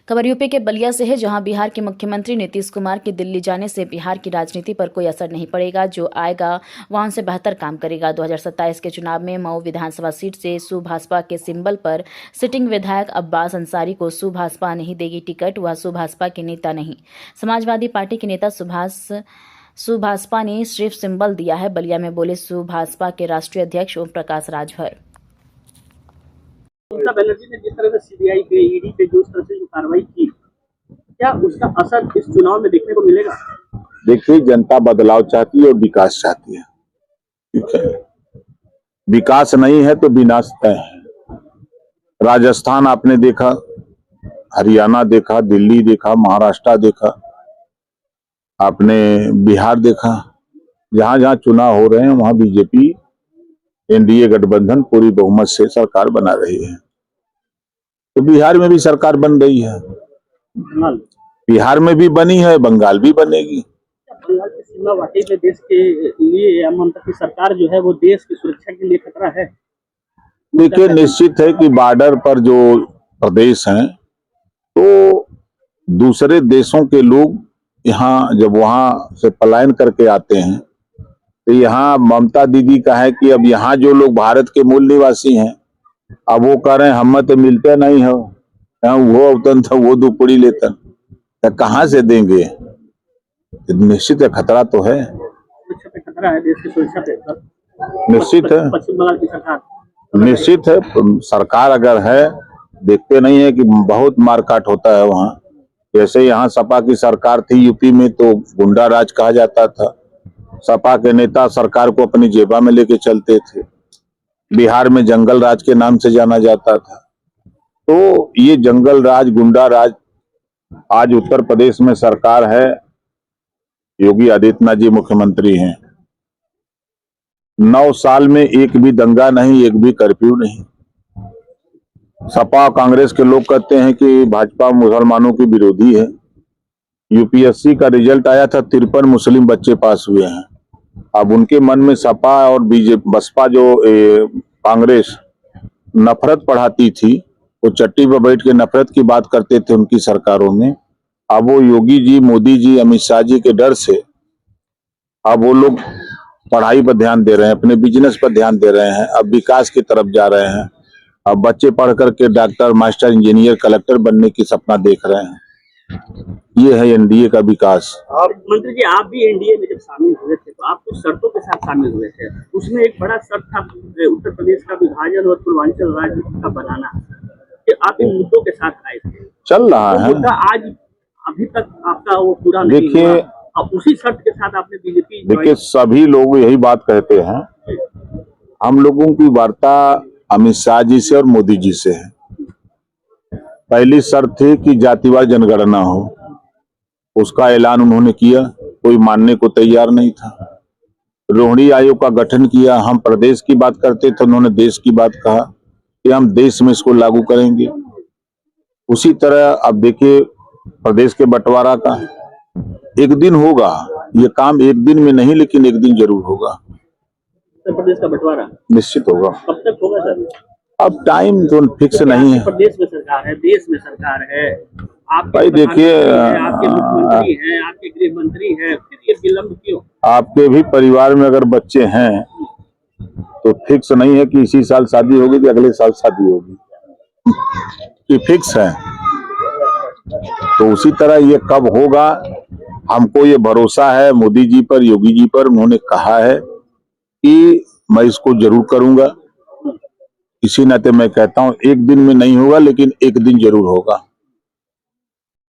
खबर यूपी के बलिया से है, जहां बिहार के मुख्यमंत्री नीतीश कुमार के दिल्ली जाने से बिहार की राजनीति पर कोई असर नहीं पड़ेगा। जो आएगा वहां उनसे बेहतर काम करेगा। 2027 के चुनाव में मऊ विधानसभा सीट से सुभाषपा के सिंबल पर सिटिंग विधायक अब्बास अंसारी को सुभाषपा नहीं देगी टिकट। वह सुभाषपा के नेता नहीं, समाजवादी पार्टी के नेता सुभाषपा ने सिर्फ सिंबल दिया है। बलिया में बोले सुभाषपा के राष्ट्रीय अध्यक्ष ओम प्रकाश राजभर। ममता बनर्जी ने जिस तरह से सीबीआई पे, ईडी पे जो तरह से जो कार्रवाई की, क्या उसका असर इस चुनाव में देखने को मिलेगा? देखिए, जनता बदलाव चाहती है और विकास चाहती है। ठीक है, विकास नहीं है तो विनाश तय है। राजस्थान आपने देखा, हरियाणा देखा, दिल्ली देखा, महाराष्ट्र देखा, आपने बिहार देखा। जहां जहां चुनाव हो रहे हैं वहां बीजेपी एनडीए गठबंधन पूरी बहुमत से सरकार बना रही है। तो बिहार में भी सरकार बन रही है, बिहार में भी बनी है, बंगाल भी बनेगी। बंगाल की सीमा वाकई में देश के लिए या ममता की सरकार जो है वो देश की सुरक्षा के लिए खतरा है? देखिए, निश्चित है कि बॉर्डर पर जो प्रदेश हैं तो दूसरे देशों के लोग यहाँ जब वहां से पलायन करके आते हैं तो यहाँ ममता दीदी का है कि अब यहाँ जो लोग भारत के मूल निवासी हैं अब वो कह रहे हैं हम तो मिलते नहीं हो, वो अवतन था वो दुपड़ी लेतन, तो कहाँ से देंगे? निश्चित है, खतरा तो है, खतरा है देश की सुरक्षा पे। निश्चित है, पश्चिम बंगाल की सरकार निश्चित है। सरकार अगर है, देखते नहीं है कि बहुत मारकाट होता है वहाँ। जैसे यहाँ सपा की सरकार थी यूपी में तो गुंडा राज कहा जाता था। सपा के नेता सरकार को अपनी जेबा में लेके चलते थे। बिहार में जंगल राज के नाम से जाना जाता था। तो ये जंगल राज, गुंडा राज, आज उत्तर प्रदेश में सरकार है, योगी आदित्यनाथ जी मुख्यमंत्री हैं। 9 साल में एक भी दंगा नहीं, एक भी कर्फ्यू नहीं। सपा कांग्रेस के लोग कहते हैं कि भाजपा मुसलमानों की विरोधी है। यूपीएससी का रिजल्ट आया था, 53 मुस्लिम बच्चे पास हुए हैं। अब उनके मन में सपा और बीजेपी, बसपा जो कांग्रेस नफरत पढ़ाती थी, वो चट्टी पर बैठ के नफरत की बात करते थे उनकी सरकारों में। अब वो योगी जी, मोदी जी, अमित शाह जी के डर से अब वो लोग पढ़ाई पर ध्यान दे रहे हैं, अपने बिजनेस पर ध्यान दे रहे हैं, अब विकास की तरफ जा रहे हैं। अब बच्चे पढ़ करके डॉक्टर, मास्टर, इंजीनियर, कलेक्टर बनने की सपना देख रहे हैं। ये है एनडीए का विकास। मंत्री जी, आप भी एनडीए में जब शामिल हुए थे तो आप कुछ शर्तों के साथ शामिल हुए थे। उसमें एक बड़ा शर्त था उत्तर प्रदेश का विभाजन और पूर्वांचल राज्य का बनाना, कि आप इन मुद्दों के साथ आए थे। चल रहा है मुद्दा आज अभी तक आपका वो पूरा नहीं हुआ। देखिए, अब उसी शर्त के साथ आपने बीजेपी। देखिए, सभी लोग यही बात कहते हैं। हम लोगों की वार्ता अमित शाह जी से और मोदी जी से है। पहली शर्त थी कि जातिवार जनगणना हो, उसका ऐलान उन्होंने किया, कोई मानने को तैयार नहीं था। रोहिणी आयोग का गठन किया, हम प्रदेश की बात करते थे, उन्होंने देश की बात कहा कि हम देश में इसको लागू करेंगे। उसी तरह अब देखिए, प्रदेश के बंटवारा का एक दिन होगा, ये काम एक दिन में नहीं लेकिन एक दिन जरूर होगा। उत्तर प्रदेश का बंटवारा निश्चित होगा। कब तक होगा सर? अब टाइम तो फिक्स नहीं है। प्रदेश में सरकार है, देश में सरकार है, भाई देखिए, आपके मुख्यमंत्री हैं, आपके गृह मंत्री हैं, फिर ये विलंब क्यों? आपके भी परिवार में अगर बच्चे हैं तो फिक्स नहीं है कि इसी साल शादी होगी कि अगले साल शादी होगी, कि फिक्स है। तो उसी तरह ये कब होगा, हमको ये भरोसा है मोदी जी पर, योगी जी पर। उन्होंने कहा है कि मैं इसको जरूर करूंगा। इसी नाते मैं कहता हूं एक दिन में नहीं होगा लेकिन एक दिन जरूर होगा।